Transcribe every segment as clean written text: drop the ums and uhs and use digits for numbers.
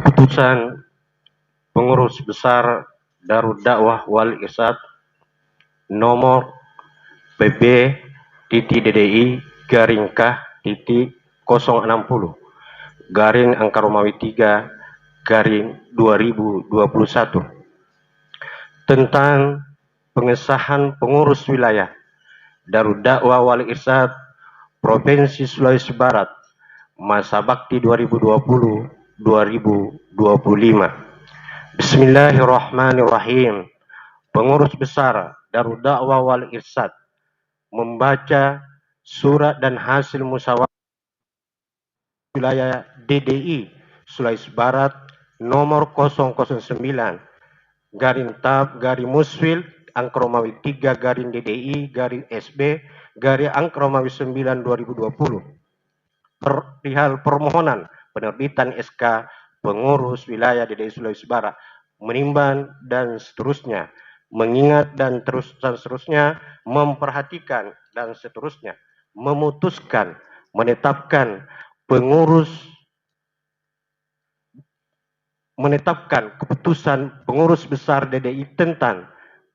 Keputusan Pengurus Besar Darud Dakwah Wal Irsyad nomor PB.DDI garing K.060 garing angka Romawi 3 garing 2021 tentang pengesahan pengurus wilayah Darud Dakwah Wal Irsyad Provinsi Sulawesi Barat masa bakti 2020-2025. Bismillahirrahmanirrahim. Pengurus Besar Darud Dakwah Wal Irsyad membaca surat dan hasil musyawarah wilayah DDI Sulawesi Barat nomor 009 garing tab garing musfil angka Romawi 3 garing DDI garing SB garing angka Romawi 9 2020 perihal permohonan penerbitan SK pengurus wilayah DDI Sulawesi Barat menimbang dan seterusnya, mengingat dan seterusnya, memperhatikan dan seterusnya, memutuskan, menetapkan keputusan pengurus besar DDI tentang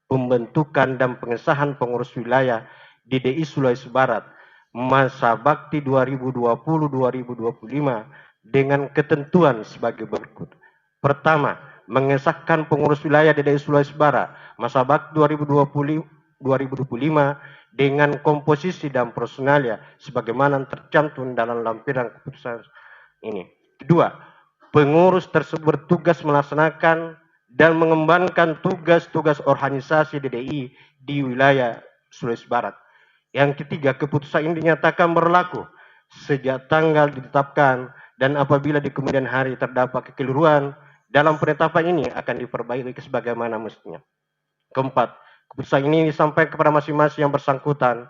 pembentukan dan pengesahan pengurus wilayah DDI Sulawesi Barat masa bakti 2020-2025 dengan ketentuan sebagai berikut. Pertama, mengesahkan pengurus wilayah DDI Sulawesi Barat masa bakti 2020-2025 dengan komposisi dan personalia sebagaimana tercantum dalam lampiran keputusan ini. Kedua, pengurus tersebut bertugas melaksanakan dan mengembangkan tugas-tugas organisasi DDI di wilayah Sulawesi Barat. Yang ketiga, keputusan ini dinyatakan berlaku sejak tanggal ditetapkan dan apabila di kemudian hari terdapat kekeliruan dalam penetapan ini akan diperbaiki sebagaimana mestinya. Keempat, keputusan ini disampaikan kepada masing-masing yang bersangkutan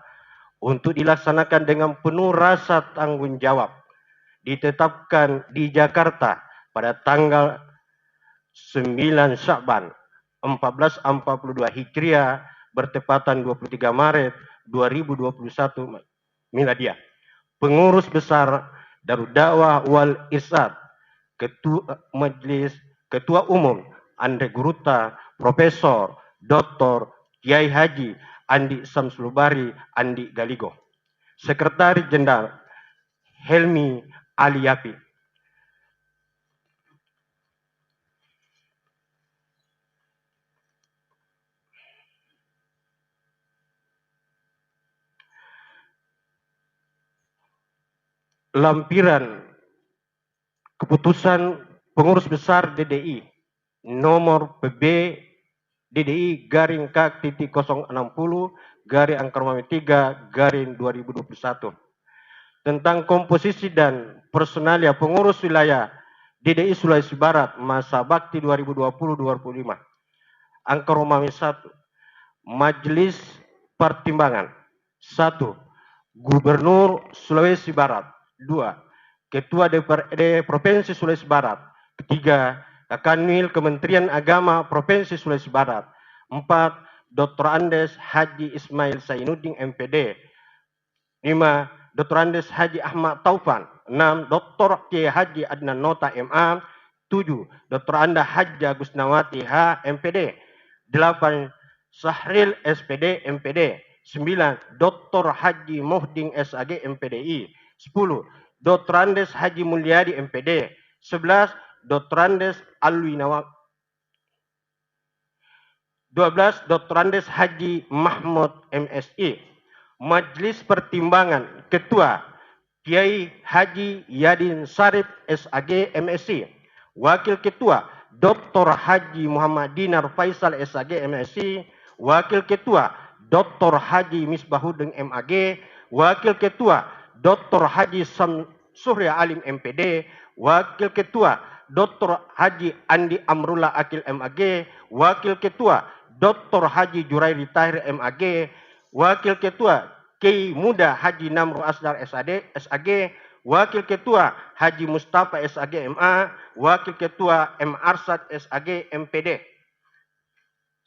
untuk dilaksanakan dengan penuh rasa tanggung jawab. Ditetapkan di Jakarta pada tanggal 9 Sya'ban 1442 Hijriah bertepatan 23 Maret 2021 Miladiah. Pengurus Besar Darud Dakwah Wal Irsyad, Ketua Umum Andre Guruta, Profesor Dr. Kiai Haji Andi Samsulubari Andi Galigo. Sekretaris Jenderal Helmi Aliyapi. Lampiran keputusan pengurus besar DDI nomor PB DDI garing K.060 garing angka Romawi 3 garing 2021 tentang komposisi dan personalia pengurus wilayah DDI Sulawesi Barat masa bakti 2020-2025. Angka Romawi 1. Majelis Pertimbangan. 1. Gubernur Sulawesi Barat. 2. Ketua DPRD Provinsi Sulawesi Barat. 3. Kakanwil Kementerian Agama Provinsi Sulawesi Barat. 4. Dr. Andes Haji Ismail Zainuddin MPD. 5. Dr. Andes Haji Ahmad Taufan. 6. Dr. Kiai Haji Adnan Nota MA. 7. Dr. Anda Haji Gusnawati H MPD. 8. Sahril SPD MPD. 9. Dr. Haji Muhdin SAG MPDI. 10. Dr. Andes Haji Mulyadi MPD. 11. Dr. Andes Alwi Nawab. 12. Dr. Andes Haji Mahmud MSI. Majelis Pertimbangan Ketua Kiai Haji Yadin Sarip SAG MSI. Wakil Ketua Dr. Haji Muhammad Dinar Faisal SAG MSI. Wakil Ketua Dr. Haji Misbahuddin MAG. Wakil Ketua Dr. Haji Surya Alim MPD. Wakil Ketua Dr. Haji Andi Amrullah Akil MAG. Wakil Ketua Dr. Haji Jurairi Tahir MAG. Wakil Ketua Kiai Muda Haji Namru Asdar SAG. Wakil Ketua Haji Mustafa SAG MA. Wakil Ketua M. Arsad SAG MPD.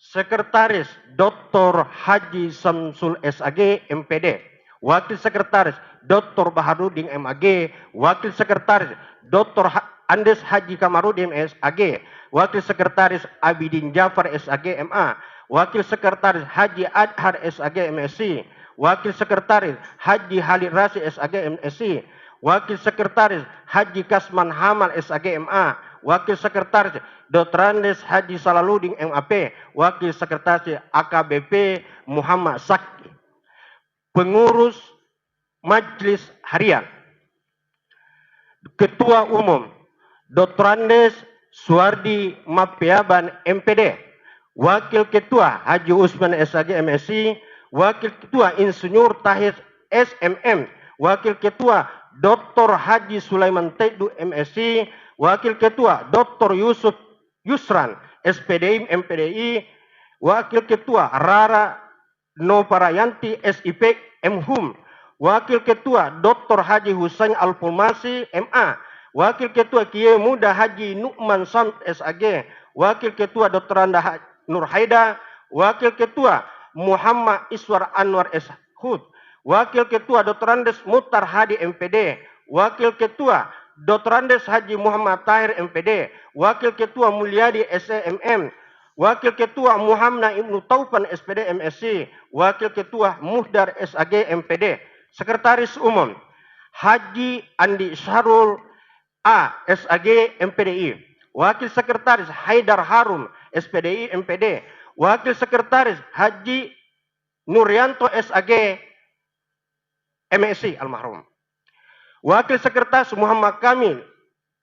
Sekretaris Dr. Haji Samsul SAG MPD. Wakil Sekretaris Dr. Baharudin MAG. Wakil Sekretaris Dr. Andes Haji Kamarudin SAG, Wakil Sekretaris Abidin Jafar SAG MA, Wakil Sekretaris Haji Adhar SAG MSc, Wakil Sekretaris Haji Halid Rasid SAG MSc, Wakil Sekretaris Haji Kasman Hamal SAG MA, Wakil Sekretaris Dr. Andes Haji Salaludin MAP, Wakil Sekretaris AKBP Muhammad Sakti. Pengurus Majelis Harian, Ketua Umum Dr. Andes Suardi Mapiaban MPD, Wakil Ketua Haji Usman SAG MSc, Wakil Ketua Insinyur Tahir SMM, Wakil Ketua Dr. Haji Sulaiman Tedu MSc, Wakil Ketua Dr. Yusuf Yusran SPDI MPDI, Wakil Ketua Rara Noparayanti SIP MHUM, Wakil Ketua Dr. Haji Husain Al-Pulmasi MA, Wakil Ketua Kiai Muda Haji Nukman Samt SAG, Wakil Ketua Dr. Anda Nur Haida, Wakil Ketua Muhammad Iswar Anwar SHUD, Wakil Ketua Dr. Andes Mutar Hadi MPD, Wakil Ketua Dr. Andes Haji Muhammad Tahir MPD, Wakil Ketua Mulyadi SEMM, Wakil Ketua Muhammad Ibnu Taufan SPD MSc, Wakil Ketua Muhdar SAG MPD, Sekretaris Umum Haji Andi Syarul A SAG MPDI, Wakil Sekretaris Haidar Harum SPDI MPD, Wakil Sekretaris Haji Nuryanto SAG MSc almarhum, Wakil Sekretaris Muhammad Kamil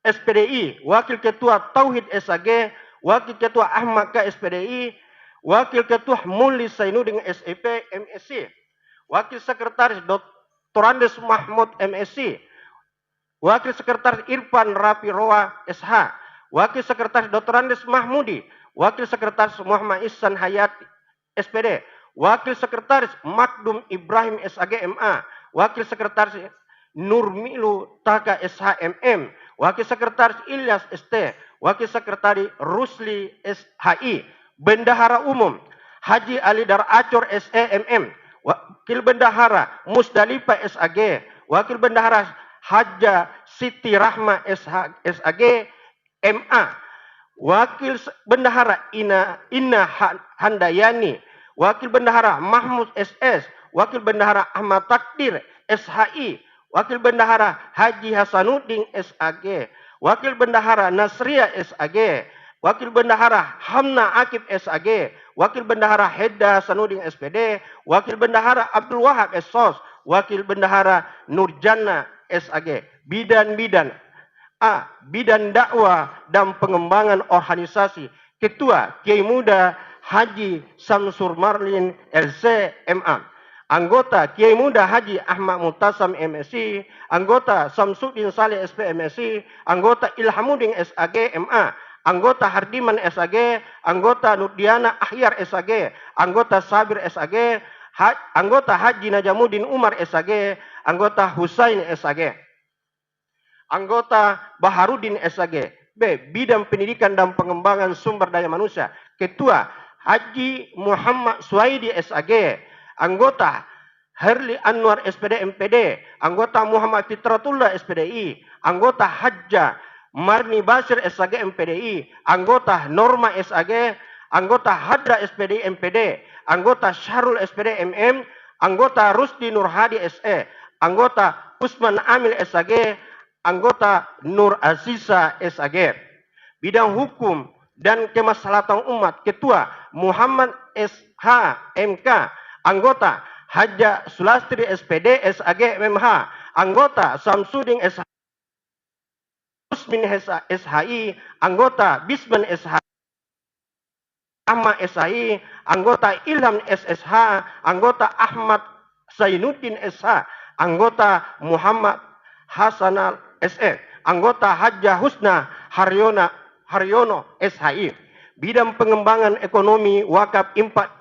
SPDI, Wakil Ketua Tauhid SAG, Wakil Ketua Ahmad K SPDI, Wakil Ketua Muli Sainuddin SEP MSc, Wakil Sekretaris Dr. Andes Mahmud MSc, Wakil Sekretaris Irfan Rapi Roa SH, Wakil Sekretaris Dr. Andes Mahmudi, Wakil Sekretaris Muhammad Ihsan Hayati SPD, Wakil Sekretaris Makdum Ibrahim SAG MA, Wakil Sekretaris Nurmilu Taka SHMM, Wakil Sekretaris Ilyas ST, Wakil Sekretaris Rusli SHI, Bendahara Umum Haji Ali Dar Acor SEMM, Wakil Bendahara Musdalifah SAG, Wakil Bendahara Haja Siti Rahma SAG MA, Wakil Bendahara Inna Handayani, Wakil Bendahara Mahmud SS, Wakil Bendahara Ahmad Takdir SHI, Wakil Bendahara Haji Hasanuddin SAG, Wakil Bendahara Nasria SAG, Wakil Bendahara Hamna Akib SAG, Wakil Bendahara Hedda Hasanuddin SPD, Wakil Bendahara Abdul Wahab SOS, Wakil Bendahara Nurjana SAG. Bidan-bidan A. Bidan dakwah dan pengembangan organisasi, Ketua Kiai Muda Haji Samsur Marlin LC MA, Anggota Kiai Muda Haji Ahmad Mutasam MSc, Anggota Samsudin Saleh SP MSc, Anggota Ilhamuddin SAG MA, Anggota Hardiman SAG, Anggota Nurdiana Ahyar SAG, Anggota Sabir SAG, Anggota Haji Najamuddin Umar SAG, Anggota Husain SAG, Anggota Baharudin SAG. B. Bidang Pendidikan dan Pengembangan Sumber Daya Manusia, Ketua Haji Muhammad Suaidi SAG, Anggota Herli Anwar SPD MPD, Anggota Muhammad Fitratullah SPDI, Anggota Hajja Marni Basir SAG MPDI, Anggota Norma SAG, Anggota Hadra SPD MPD, Anggota Syahrul SPD MM, Anggota Rusdi Nurhadi SE, Anggota Usman Amil SAG, Anggota Nur Aziza SAG. Bidang Hukum dan Kemaslahatan Umat, Ketua Muhammad SH MK, Anggota Haja Sulastri SPD SAG MMH, Anggota Samsudin SH Usmin SHI, Anggota Bisman SH Ahmad SHI, Anggota Ilham SSH, Anggota Ahmad Zainuddin SH, Anggota Muhammad Hasanal SE, Anggota Hajjah Husna Haryono SHI. Bidang Pengembangan Ekonomi Wakaf Impak,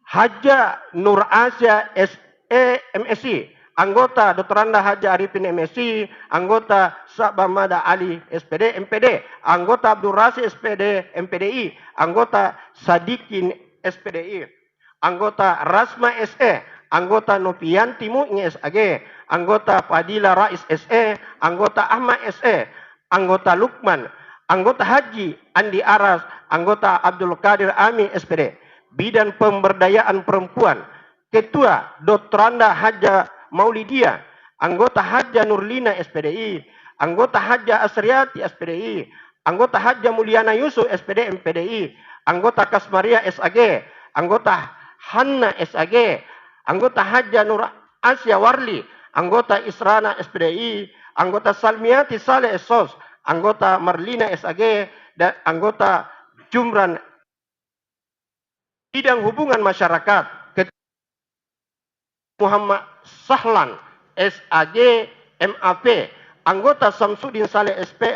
Haja Nur Asia SE MSc, Anggota Dr. Anda Haja Arifin MSc, Anggota Sabamada Ali SPD MPD, Anggota Abdul Rasid SPD MPDI, Anggota Sadikin SPDI, Anggota Rasma SE, Anggota Novianti Mu'ni SAG, anggota Fadila Rais SE, anggota Ahmad SE, anggota Lukman, anggota Haji Andi Aras, anggota Abdul Qadir Amin SPD, Bidang Pemberdayaan Perempuan, Ketua Dr. Anda Haja Maulidia, anggota Haja Nurlina SPDI, anggota Haja Asriati SPDI, anggota Haja Mulyana Yusuf SPD MPDI, anggota Kasmaria SAG, anggota Hanna SAG, anggota Haja Nur Asia Warli, anggota Israna SPDI, anggota Salmiati Saleh SOS, anggota Marlina SAG, dan anggota Jumran Bidang Hubungan Masyarakat, Muhammad Sahlan SAG MAP, anggota Samsudin Saleh SP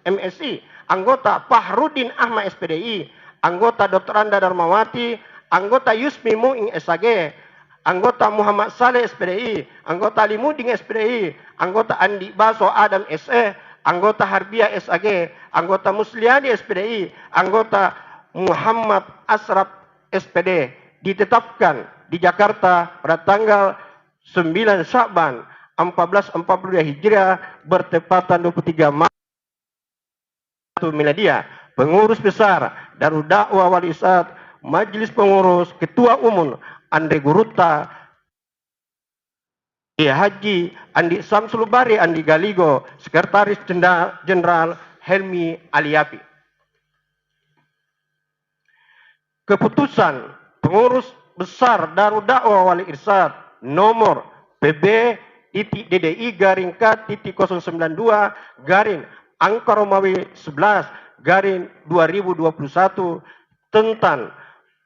MSI, anggota Fahrudin Ahmad SPDI, anggota Dr. Anda Darmawati, anggota Yusmi Muing SAG, anggota Muhammad Saleh SPDI, anggota Limuding SPDI, anggota Andi Baso Adam SE, anggota Harbia SAG, anggota Musliani SPDI, anggota Muhammad Asraf SPD, ditetapkan di Jakarta pada tanggal 9 Sya'ban 1442 Hijriah bertepatan 23 Maret Miladia. Pengurus besar Darul Dakwah Wal Irsyad, Majelis Pengurus, Ketua Umum Andre Guruta, Haji Andi Samsul Bari Andi Galigo, Sekretaris Jenderal Helmi Aliapi. Keputusan Pengurus Besar Darul Dakwah Wal Irsyad nomor PB.DDI garing K.092 garing angka Romawi 11 garing 2021 tentang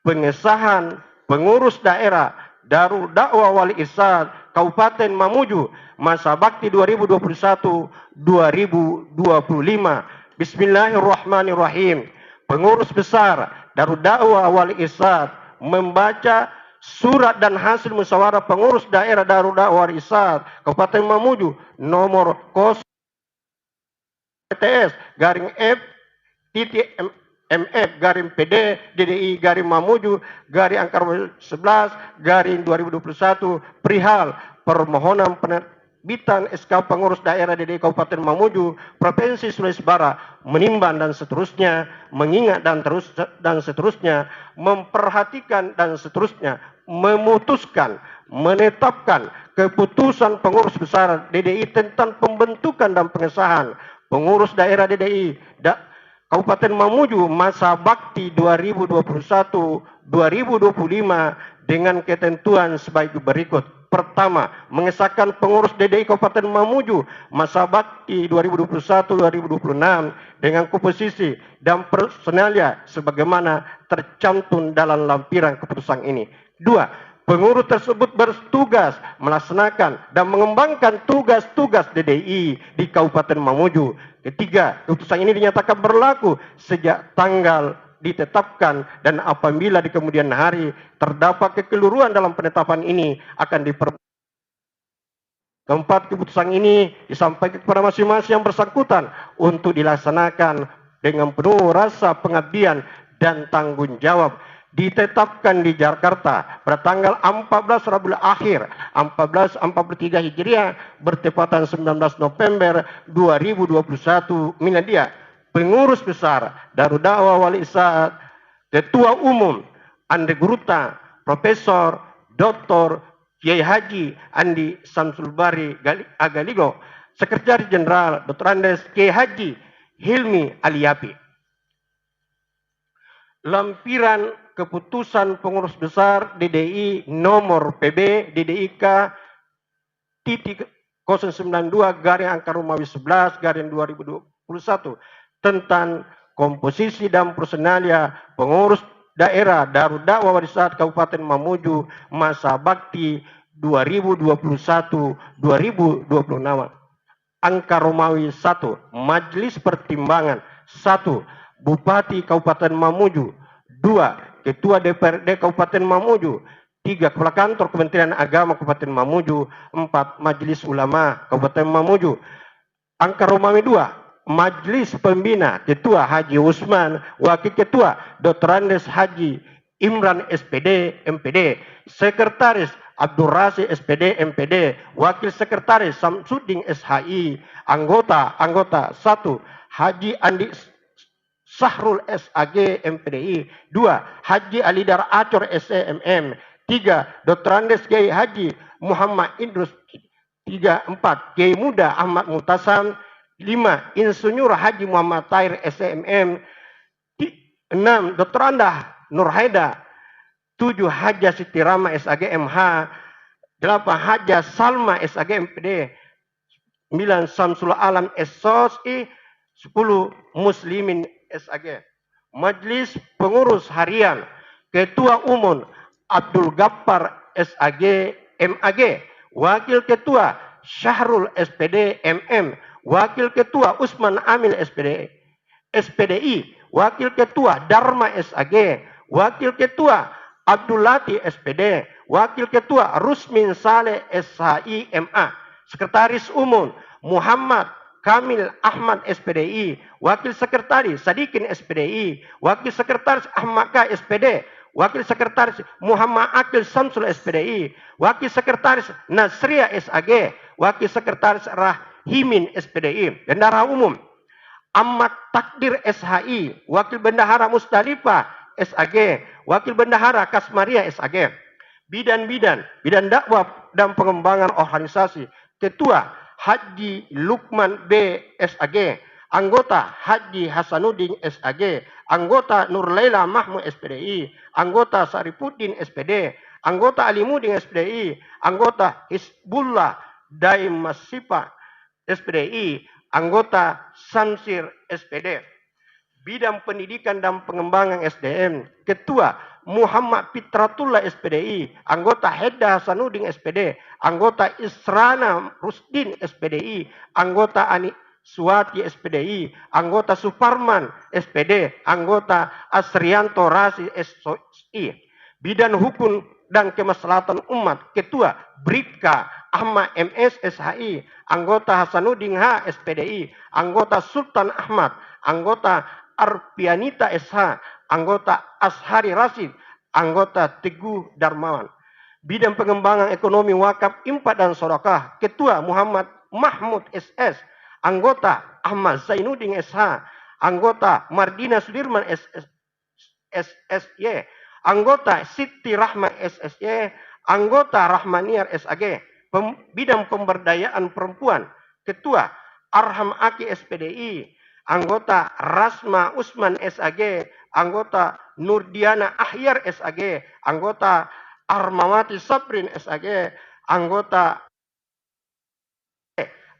pengesahan pengurus daerah Darul Dakwah Wal Irsyad Kabupaten Mamuju masa bakti 2021-2025. Bismillahirrahmanirrahim. Pengurus besar Darul Dakwah Wal Irsyad membaca surat dan hasil musyawarah pengurus daerah Darul Dakwah Wal Irsyad Kabupaten Mamuju nomor 0 TS garing F titik MF garing PD DDI garing Mamuju garing angka 11 garing 2021 perihal permohonan penerbitan SK pengurus daerah DDI Kabupaten Mamuju Provinsi Sulawesi Barat menimbang dan seterusnya, mengingat dan seterusnya, memperhatikan dan seterusnya, memutuskan, menetapkan keputusan pengurus besar DDI tentang pembentukan dan pengesahan pengurus daerah DDI Kabupaten Mamuju masa bakti 2021-2025 dengan ketentuan sebagai berikut. Pertama, mengesahkan pengurus DDI Kabupaten Mamuju masa bakti 2021-2026 dengan komposisi dan personalia sebagaimana tercantum dalam lampiran keputusan ini. Dua, pengurus tersebut bertugas melaksanakan dan mengembangkan tugas-tugas DDI di Kabupaten Mamuju. Ketiga, keputusan ini dinyatakan berlaku sejak tanggal ditetapkan dan apabila di kemudian hari terdapat kekeliruan dalam penetapan ini akan Keempat, keputusan ini disampaikan kepada masing-masing yang bersangkutan untuk dilaksanakan dengan penuh rasa pengabdian dan tanggung jawab. Ditetapkan di Jakarta pada tanggal 14 Rabiul Akhir 1443 Hijriah bertepatan 19 November 2021 Miladia. Pengurus besar Darul Dakwah Wal Irsyad, Ketua Umum Andre Guruta, Profesor Dr. Kiai Haji Andi Samsul Bari Agaligo, Sekretaris Jenderal Dr. Andes Kiai Haji Hilmi Aliapi. Lampiran keputusan pengurus besar DDI nomor PB DDI K.092 garing angka Romawi 11 garing 2021 tentang komposisi dan personalia pengurus daerah Darul Dakwah Wal Irsyad Kabupaten Mamuju masa bakti 2021-2026. Angka Romawi 1, Majelis Pertimbangan 1, Bupati Kabupaten Mamuju, 2, Ketua DPRD Kabupaten Mamuju, 3, Kepala Kantor Kementerian Agama Kabupaten Mamuju, 4, Majelis Ulama Kabupaten Mamuju. Angka Romawi 2, Majelis Pembina, Ketua Haji Usman, Wakil Ketua Dr. Andes Haji Imran SPD MPD, Sekretaris Abdul Rasid SPD MPD, Wakil Sekretaris Samsudin SHI, anggota 1 Haji Andi Sahrul SAG MPDI, 2 Haji Alidar Acor SEMM, 3 Dr. Andes Kiai Haji Muhammad Idrus, 4 Kiai Muda Ahmad Mutasam, 5 Insinyur Haji Muhammad Tahir SEMM, 6 Dr. Andah Nur Haida, 7 Haja Siti Rama SAG MH, 8 Haja Salma SAG MPD, 9 Samsul Alam SOSI, 10 Muslimin SAG. Majelis Pengurus Harian, Ketua Umum Abdul Gaffar SAG MAG, Wakil Ketua Syahrul SPD MM, Wakil Ketua Usman Amil SPDI, Wakil Ketua Dharma SAG, Wakil Ketua Abdul Lati SPD, Wakil Ketua Rusmin Saleh SHI MA, Sekretaris Umum Muhammad Kamil Ahmad SPDI, Wakil Sekretaris Sadikin SPDI, Wakil Sekretaris Ahmad K SPD, Wakil Sekretaris Muhammad Akil Samsul SPDI, Wakil Sekretaris Nasria SAG, Wakil Sekretaris Rahimin SPDI, Bendahara Umum Ahmad Takdir SHI, Wakil Bendahara Musdalifah SAG, Wakil Bendahara Kasmaria SAG, bidang dakwah dan pengembangan organisasi, Ketua Haji Lukman B SAG, anggota Haji Hasanuddin SAG, anggota Nur Laila Mahmud SPDI, anggota Sarifuddin SPD, anggota Alimuddin SPDI, anggota Hizbullah Daim Masifa SPDI, anggota Samsir SPD. Bidang pendidikan dan pengembangan SDM, Ketua Muhammad Fitratullah SPDI, anggota Hedda Hasanuddin SPD, anggota Israna Rusdin SPDI, anggota Ani Suwati SPDI, anggota Suparman SPD, anggota Asrianto Rasi SOI. Bidang hukum dan kemaslahatan umat, Ketua Bribka Ahmad MS SHI, anggota Hasanuddin H SPDI, anggota Sultan Ahmad, anggota Arpianita SH, anggota Ashari Rasid, anggota Teguh Darmawan. Bidang pengembangan ekonomi wakaf, infak dan sedekah, Ketua Muhammad Mahmud SS, anggota Ahmad Zainuddin SH, anggota Mardina Sudirman SSY, anggota Siti Rahma SSY, anggota Rahmaniar SAG. Bidang pemberdayaan perempuan, Ketua Arham Aki SPDI, anggota Rasma Usman SAG, anggota Nurdiana Ahyar SAG, anggota Armawati Sabrin SAG,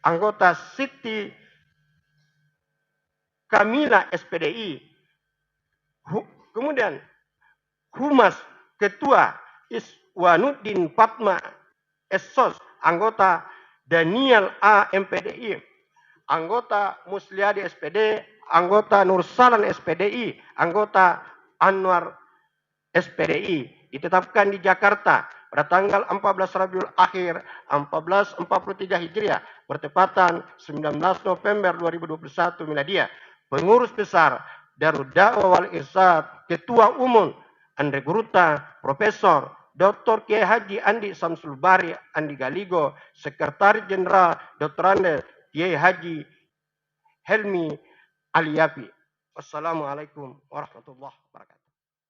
anggota Siti Kamila SPDI. Kemudian Humas Ketua Iswanuddin Fatma SOS, anggota Daniel A MPDI, anggota Musliadi SPD, anggota Nursalan SPDI, anggota Anwar SPDI, ditetapkan di Jakarta pada tanggal 14 Rabiul Akhir 1443 Hijriah bertepatan 19 November 2021 Miladiah. Pengurus besar Darud Da'wah wal Irsyad, Ketua Umum Andre Guruta, Profesor Dr. Kiai Haji Andi Samsul Bari Andi Galigo, Sekretaris Jenderal Dr. Ande Kiai Haji Helmi Aliyafi. Wassalamualaikum warahmatullahi